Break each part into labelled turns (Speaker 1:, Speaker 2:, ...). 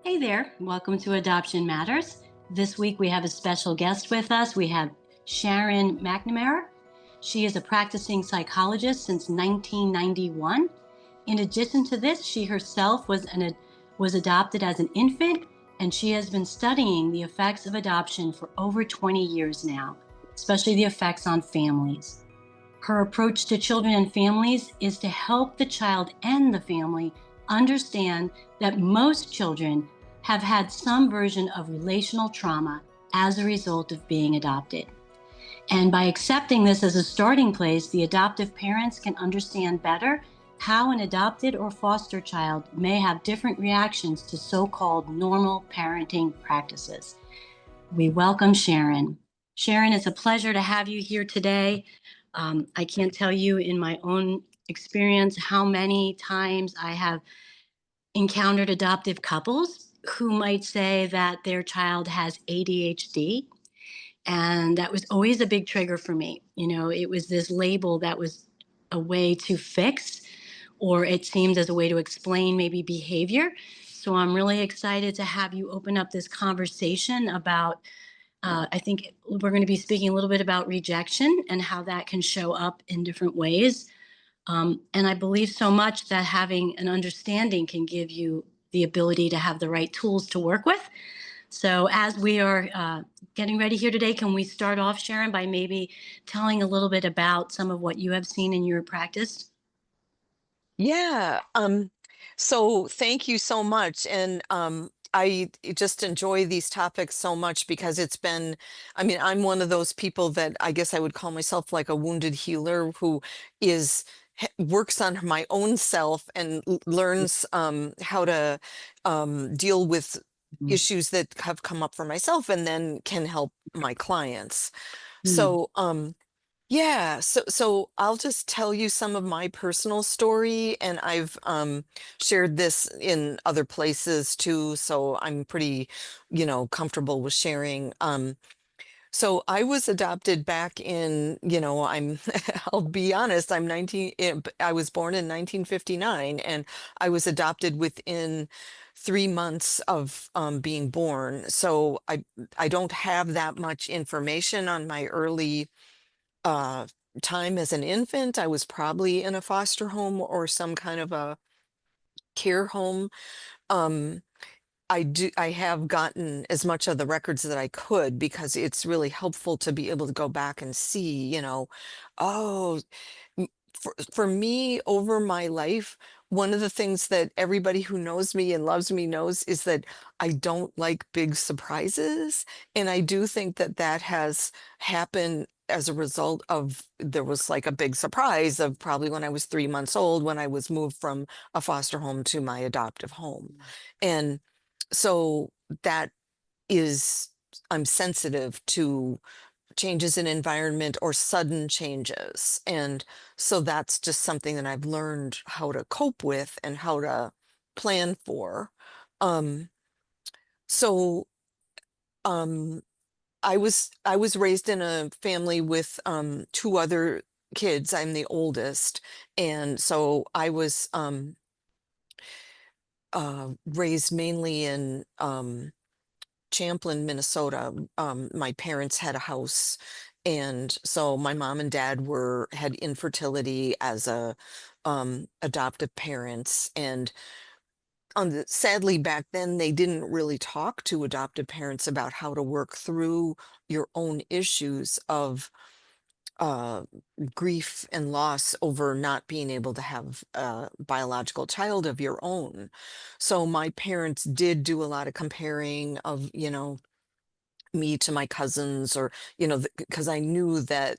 Speaker 1: Hey there, welcome to Adoption Matters. This week we have a special guest with us. We have Sharon McNamara. She is a practicing psychologist since 1991. In addition to this, she herself was adopted as an infant, and she has been studying the effects of adoption for over 20 years now, especially the effects on families. Her approach to children and families is to help the child and the family understand that most children have had some version of relational trauma as a result of being adopted. And by accepting this as a starting place, the adoptive parents can understand better how an adopted or foster child may have different reactions to so-called normal parenting practices. We welcome Sharon. Sharon, it's a pleasure to have you here today. I can't tell you in my own experience how many times I have encountered adoptive couples who might say that their child has ADHD. And that was always a big trigger for me. It was this label that was a way to fix, or it seemed as a way to explain maybe behavior. So I'm really excited to have you open up this conversation about I think we're going to be speaking a little bit about rejection and how that can show up in different ways. And I believe so much that having an understanding can give you the ability to have the right tools to work with. So, as we are getting ready here today, can we start off, Sharon, by maybe telling a little bit about some of what you have seen in your practice?
Speaker 2: Yeah. So thank you so much. And I just enjoy these topics so much because I'm one of those people that I guess I would call myself like a wounded healer who is works on my own self and learns how to deal with issues that have come up for myself and then can help my clients.
Speaker 1: Mm.
Speaker 2: So yeah, so I'll just tell you some of my personal story, and I've shared this in other places too, so I'm pretty, comfortable with sharing. So I was adopted back in, I'll be honest, I was born in 1959, and I was adopted within 3 months of being born. So I don't have that much information on my early uh, time as an infant. I was probably in a foster home or some kind of a care home. Um, I have gotten as much of the records that I could because it's really helpful to be able to go back and see, oh, for me over my life, one of the things that everybody who knows me and loves me knows is that I don't like big surprises. And I do think that that has happened as a result of there was like a big surprise of probably when I was 3 months old when I was moved from a foster home to my adoptive home. And so that is, I'm sensitive to changes in environment or sudden changes. And so that's just something that I've learned how to cope with and how to plan for. Um, so um, I was raised in a family with two other kids. I'm the oldest, and so I was raised mainly in Champlin, Minnesota. My parents had a house, and so my mom and dad had infertility as a adoptive parents, and sadly back then they didn't really talk to adoptive parents about how to work through your own issues of uh, grief and loss over not being able to have a biological child of your own. So my parents did do a lot of comparing of, me to my cousins or, because I knew that,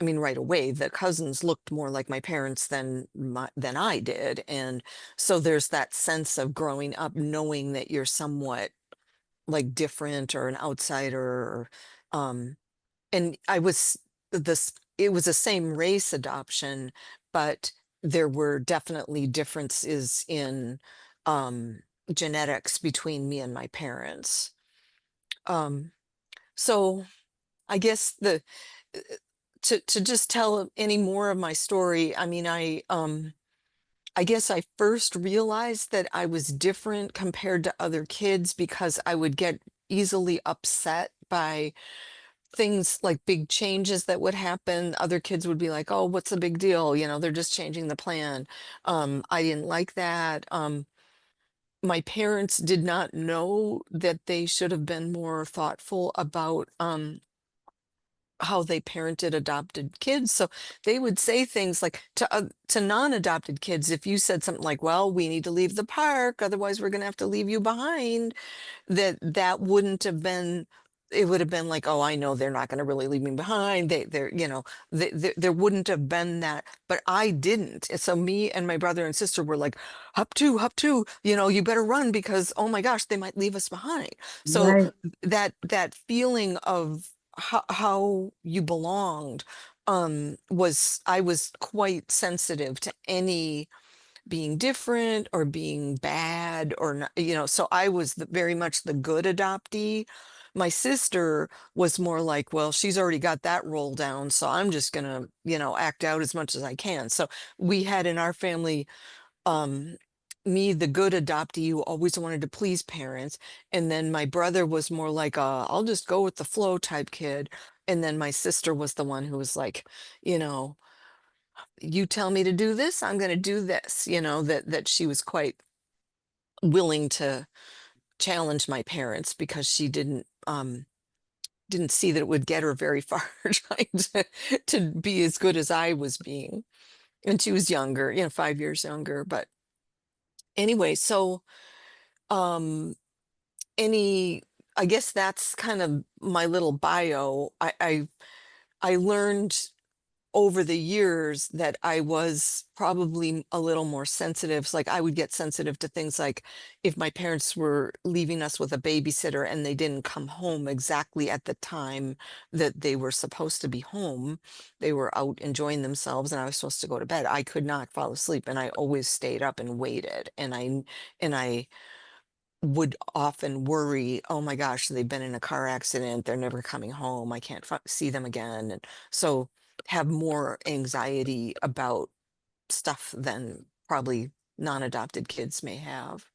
Speaker 2: I mean, right away, the cousins looked more like my parents than I did. And so there's that sense of growing up knowing that you're somewhat like different or an outsider. And I was this, it was the same race adoption, but there were definitely differences in um, genetics between me and my parents. Um, so I guess to just tell any more of my story, I mean, I guess I first realized that I was different compared to other kids because I would get easily upset by things like big changes that would happen. Other kids would be like, "Oh, what's the big deal? You know, they're just changing the plan." I didn't like that. My parents did not know that they should have been more thoughtful about how they parented adopted kids. So they would say things like to non-adopted kids, if you said something like, "Well, we need to leave the park, otherwise we're going to have to leave you behind," that wouldn't have been, it would have been like, "Oh, I know they're not going to really leave me behind. They're, you know, there wouldn't have been that." But I didn't. And so me and my brother and sister were like, hop to, you know, you better run because, oh my gosh, they might leave us behind." So
Speaker 1: Right.
Speaker 2: that feeling of how you belonged was, I was quite sensitive to any being different or being bad or not, you know, so I was very much the good adoptee. My sister was more like, well, she's already got that roll down, so I'm just gonna, you know, act out as much as I can. So we had in our family, um, me, the good adoptee who always wanted to please parents, and then my brother was more like, I'll just go with the flow type kid. And then my sister was the one who was like, you know, you tell me to do this, I'm going to do this, you know, that she was quite willing to challenge my parents because she didn't see that it would get her very far trying to be as good as I was being. And she was younger, you know, 5 years younger. But anyway, so um any I guess that's kind of my little bio. I learned over the years that I was probably a little more sensitive. So, like, I would get sensitive to things like if my parents were leaving us with a babysitter and they didn't come home exactly at the time that they were supposed to be home, they were out enjoying themselves and I was supposed to go to bed. I could not fall asleep and I always stayed up and waited. And I would often worry, oh my gosh, they've been in a car accident, they're never coming home, I can't see them again. And so have more anxiety about stuff than probably non-adopted kids may have.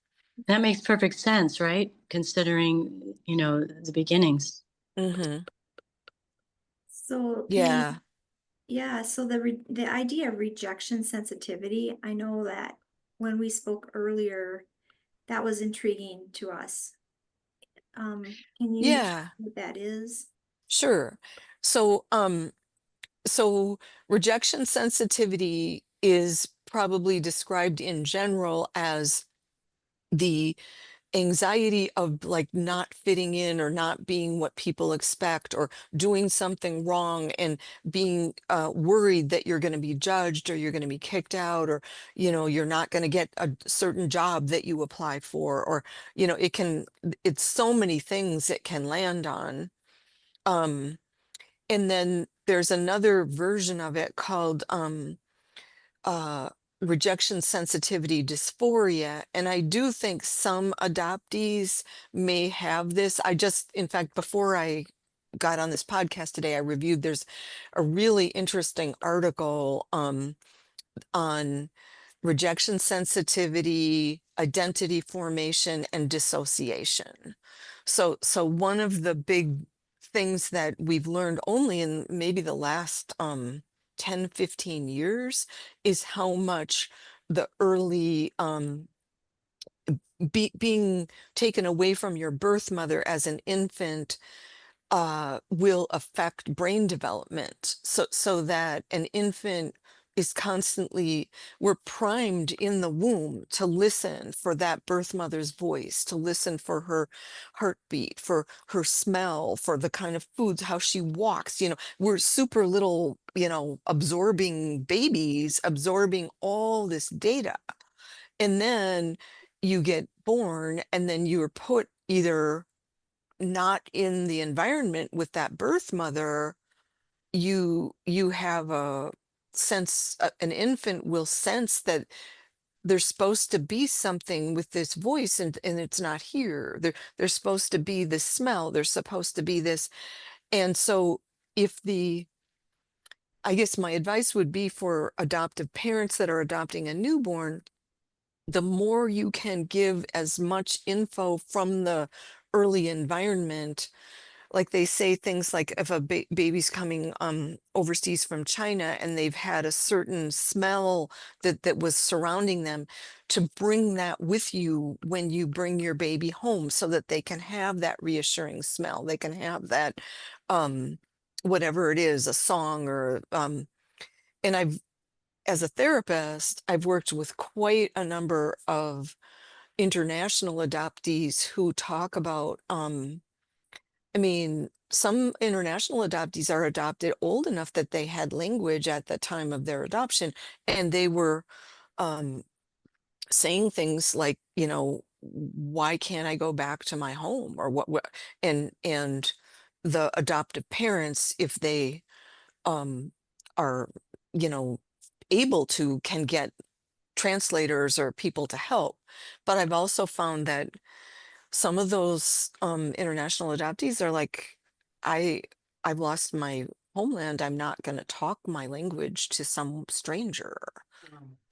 Speaker 1: That makes perfect sense, right? Considering, the beginnings.
Speaker 2: Hmm.
Speaker 3: So
Speaker 2: Yeah.
Speaker 3: the idea of rejection sensitivity, I know that when we spoke earlier, that was intriguing to us. Can you tell
Speaker 2: Yeah,
Speaker 3: me what that is?
Speaker 2: sure. So, so rejection sensitivity is probably described in general as the anxiety of like not fitting in or not being what people expect or doing something wrong and being worried that you're going to be judged or you're going to be kicked out or, you know, you're not going to get a certain job that you apply for, or, you know, it's so many things it can land on. um and then there's another version of it called uh, rejection sensitivity dysphoria. And I do think some adoptees may have this. I just, in fact, before I got on this podcast today, I reviewed, there's a really interesting article on rejection sensitivity, identity formation, and dissociation. So one of the big things that we've learned only in maybe the last 10, 15 years is how much the early being taken away from your birth mother as an infant will affect brain development, so that an infant is constantly, we're primed in the womb to listen for that birth mother's voice, to listen for her heartbeat, for her smell, for the kind of foods, how she walks. You know, we're super little, you know, absorbing babies, absorbing all this data. And then you get born and then you're put either not in the environment with that birth mother. You have a sense, an infant will sense that there's supposed to be something with this voice and it's not here. There's supposed to be this smell, there's supposed to be this. And so if the I guess my advice would be for adoptive parents that are adopting a newborn, the more you can give as much info from the early environment. Like they say things like if a baby's coming overseas from China and they've had a certain smell that was surrounding them, to bring that with you when you bring your baby home so that they can have that reassuring smell. They can have that whatever it is, a song or and as a therapist, I've worked with quite a number of international adoptees who talk about I mean, some international adoptees are adopted old enough that they had language at the time of their adoption, and they were um, saying things like, why can't I go back to my home, or what, and the adoptive parents, if they are, you know, able to, can get translators or people to help. But I've also found that some of those international adoptees are like, I I've lost my homeland. I'm not going to talk my language to some stranger.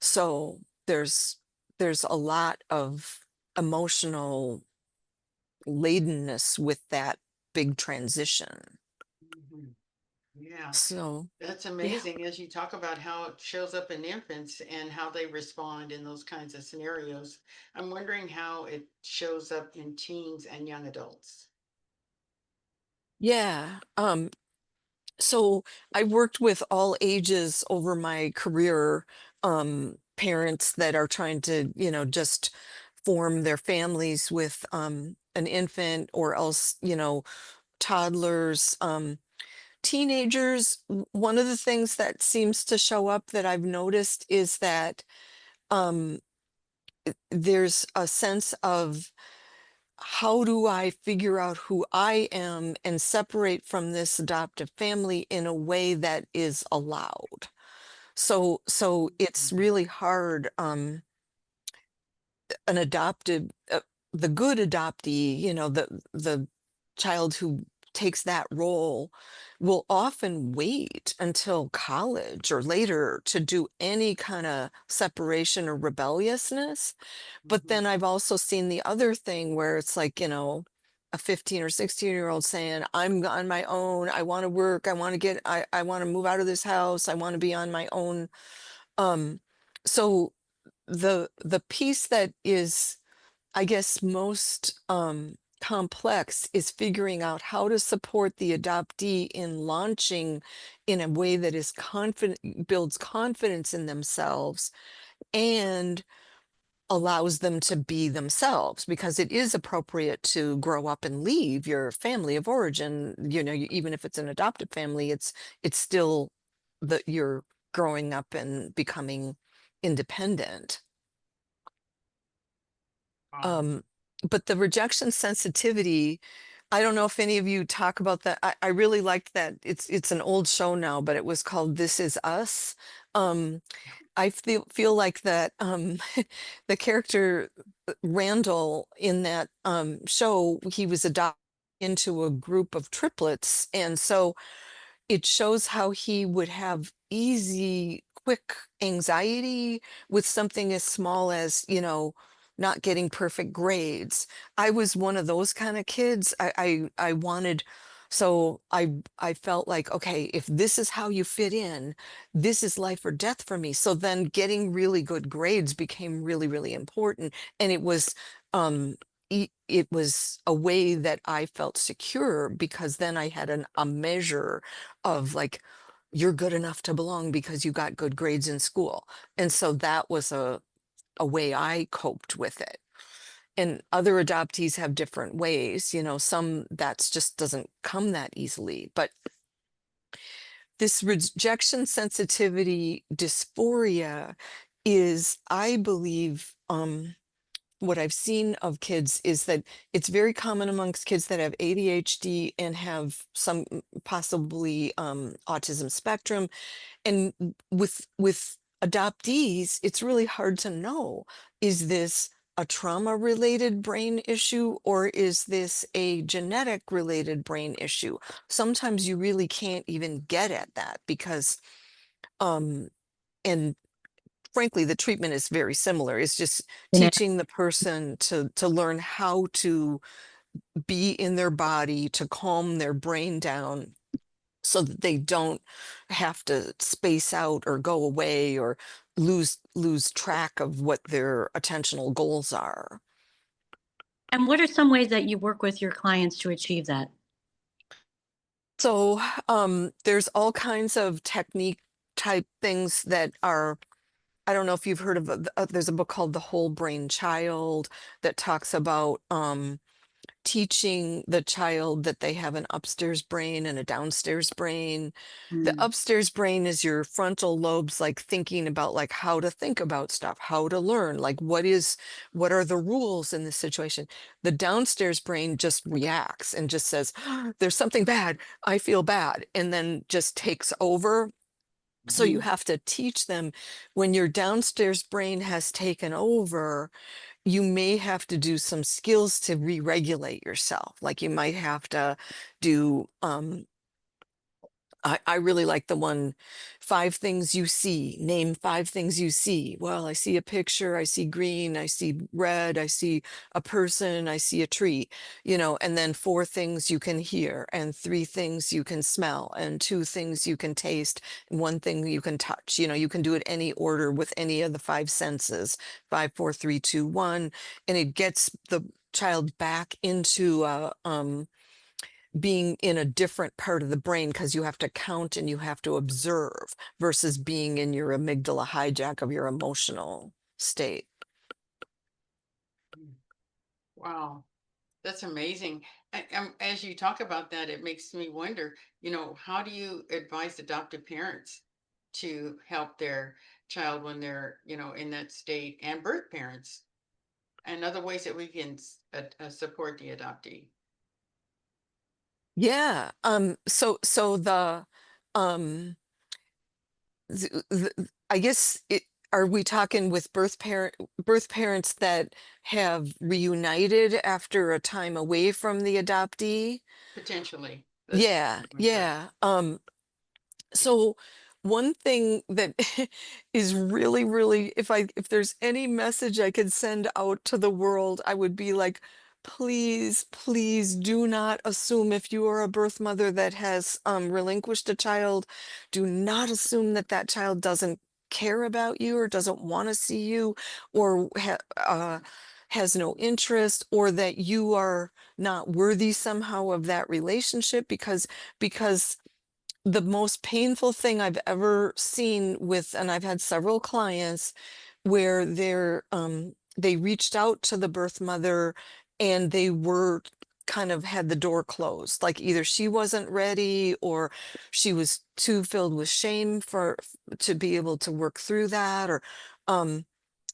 Speaker 2: So there's a lot of emotional ladenness with that big transition.
Speaker 4: Mhm. Yeah,
Speaker 2: So
Speaker 4: that's
Speaker 2: yeah.
Speaker 4: amazing as you talk about how it shows up in infants and how they respond in those kinds of scenarios. I'm wondering how it shows up in teens and young adults.
Speaker 2: Yeah. So I worked with all ages over my career, parents that are trying to, just form their families with an infant, or else, toddlers, teenagers. One of the things that seems to show up that I've noticed is that um, there's a sense of, how do I figure out who I am and separate from this adoptive family in a way that is allowed? So it's really hard. An adopted, the good adoptee, the child who takes that role will often wait until college or later to do any kind of separation or rebelliousness. But then I've also seen the other thing where it's like, a 15 or 16-year-old saying, I'm on my own. I want to work. I want to move out of this house. I want to be on my own. So the piece that is, I guess, most complex is figuring out how to support the adoptee in launching in a way that is confident, builds confidence in themselves, and allows them to be themselves, because it is appropriate to grow up and leave your family of origin. Even if it's an adopted family, it's still that you're growing up and becoming independent. But the rejection sensitivity, I don't know if any of you talk about that. I really liked that. It's an old show now, but it was called This Is Us. I feel like that the character Randall in that show, he was adopted into a group of triplets, and so it shows how he would have easy, quick anxiety with something as small as, not getting perfect grades. I was one of those kind of kids. I wanted, so I felt like, okay, if this is how you fit in, this is life or death for me. So then getting really good grades became really, really important. And it was it was a way that I felt secure, because then I had a measure of like, you're good enough to belong because you got good grades in school. And so that was a way I coped with it. And other adoptees have different ways, some that's just doesn't come that easily. But this rejection sensitivity dysphoria is, I believe, what I've seen of kids is that it's very common amongst kids that have ADHD and have some possibly autism spectrum. And with adoptees, it's really hard to know, is this a trauma related brain issue, or is this a genetic related brain issue? Sometimes you really can't even get at that, because and frankly, the treatment is very similar. It's just
Speaker 1: Yeah.
Speaker 2: teaching the person to learn how to be in their body, to calm their brain down so that they don't have to space out or go away or lose track of what their attentional goals are.
Speaker 1: And what are some ways that you work with your clients to achieve that?
Speaker 2: So there's all kinds of technique type things that are, I don't know if you've heard of, there's a book called The Whole Brain Child that talks about teaching the child that they have an upstairs brain and a downstairs brain. The
Speaker 1: Mm.
Speaker 2: upstairs brain is your frontal lobes, like thinking about like how to think about stuff, how to learn, like what are the rules in this situation. The downstairs brain just reacts and just says, there's something bad, I feel bad, and then just takes over. So you have to teach them, when your downstairs brain has taken over, you may have to do some skills to re-regulate yourself. Like you might have to do, I really like the one, 5 things you see. Name 5 things you see. Well, I see a picture, I see green, I see red, I see a person, I see a tree, and then 4 things you can hear, and 3 things you can smell, and 2 things you can taste, and 1 thing you can touch. You can do it any order with any of the 5 senses. 5, 4, 3, 2, 1. And it gets the child back into being in a different part of the brain, because you have to count and you have to observe versus being in your amygdala hijack of your emotional state.
Speaker 4: Wow, that's amazing. As you talk about that, it makes me wonder, how do you advise adoptive parents to help their child when they're, in that state, and birth parents, and other ways that we can support the adoptee?
Speaker 2: Yeah. So um I guess are we talking with birth parents that have reunited after a time away from the adoptee?
Speaker 4: Potentially. Let's
Speaker 2: Yeah,
Speaker 4: with birth.
Speaker 2: yeah. So one thing that is really, really, if there's any message I could send out to the world, I would be like, please, please do not assume, if you are a birth mother that has relinquished a child, do not assume that that child doesn't care about you or doesn't want to see you, or has no interest, or that you are not worthy somehow of that relationship, because the most painful thing I've ever seen with, and I've had several clients where they reached out to the birth mother and they were kind of had the door closed. Like either she wasn't ready or she was too filled with shame to be able to work through that, or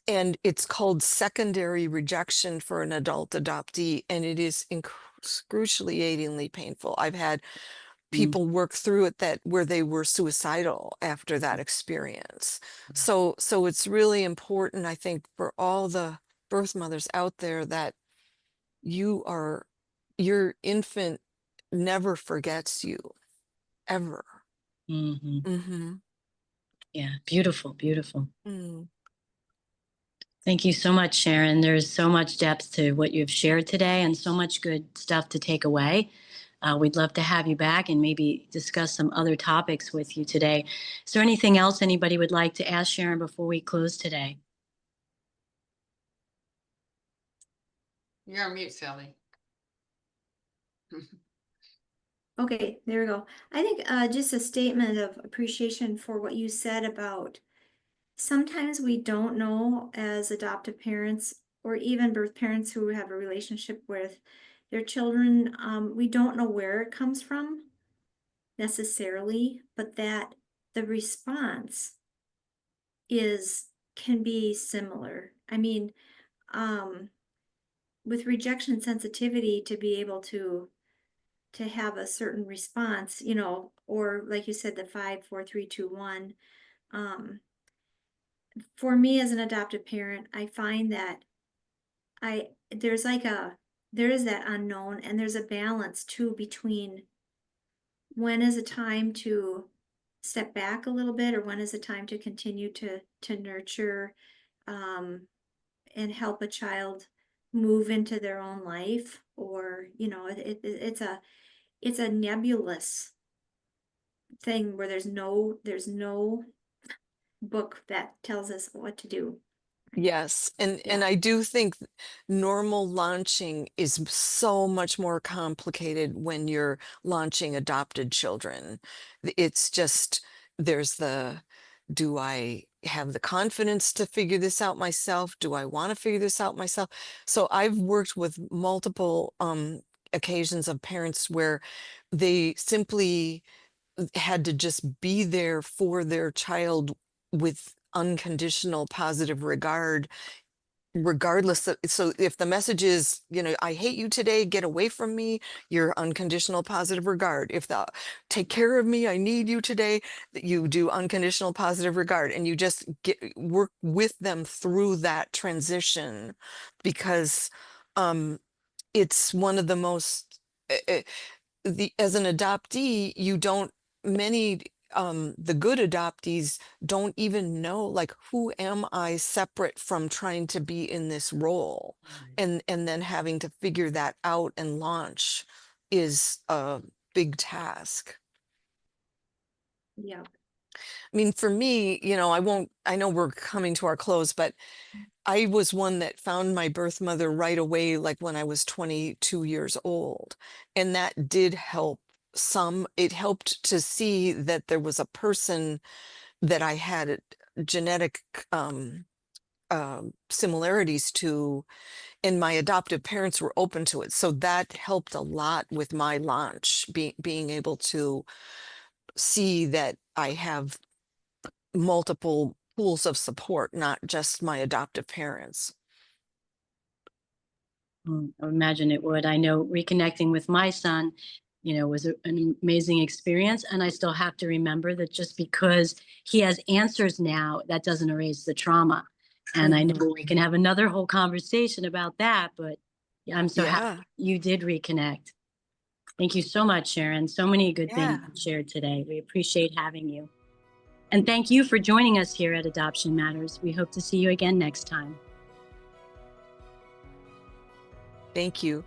Speaker 2: and it's called secondary rejection for an adult adoptee, and it is excruciatingly painful. I've had
Speaker 1: Mm.
Speaker 2: people work through it that where they were suicidal after that experience. So it's really important, I think, for all the birth mothers out there, that your infant never forgets you, ever.
Speaker 1: Mhm.
Speaker 2: Mm-hmm.
Speaker 1: Yeah, beautiful, beautiful.
Speaker 2: Mm.
Speaker 1: Thank you so much, Sharon. There's so much depth to what you've shared today and so much good stuff to take away. We'd love to have you back and maybe discuss some other topics with you today. Is there anything else anybody would like to ask Sharon before we close today?
Speaker 4: You're on mute, Sally.
Speaker 3: Okay, there we go. I think just a statement of appreciation for what you said about sometimes we don't know, as adoptive parents or even birth parents who have a relationship with their children, we don't know where it comes from necessarily, but that the response can be similar. I mean, with rejection sensitivity, to be able to have a certain response, or like you said, the 5, 4, 3, 2, 1. For me as an adoptive parent, I find that I there's like a there is that unknown, and there's a balance too between when is a time to step back a little bit, or when is the time to continue to nurture and help a child move into their own life? Or, it's a nebulous thing where there's no book that tells us what to do.
Speaker 2: Yes, and
Speaker 3: Yeah.
Speaker 2: I do think normal launching is so much more complicated when you're launching adopted children. It's just there's the, do I have the confidence to figure this out myself? Do I want to figure this out myself? So I've worked with multiple occasions of parents where they simply had to just be there for their child with unconditional positive regard, regardless of, so if the message is, I hate you today, get away from me, your unconditional positive regard. If the take care of me, I need you today, that you do unconditional positive regard, and you just work with them through that transition, because it's one of the most as an adoptee, you don't, many the good adoptees don't even know, like, who am I separate from trying to be in this role?
Speaker 4: Right.
Speaker 2: And then having to figure that out and launch is a big task.
Speaker 3: Yeah.
Speaker 2: I mean, for me, I know we're coming to our close, but I was one that found my birth mother right away, like when I was 22 years old. And that did help some. It helped to see that there was a person that I had genetic similarities to, and my adoptive parents were open to it. So that helped a lot with my launch, being able to see that I have multiple pools of support, not just my adoptive parents.
Speaker 1: I imagine it would. I know reconnecting with my son, was an amazing experience. And I still have to remember that just because he has answers now, that doesn't erase the trauma. And I know we can have another whole conversation about that, but I'm so happy
Speaker 2: Yeah.
Speaker 1: you did reconnect. Thank you so much, Sharon. So many good things
Speaker 2: Yeah.
Speaker 1: you shared today. We appreciate having you. And thank you for joining us here at Adoption Matters. We hope to see you again next time.
Speaker 2: Thank you.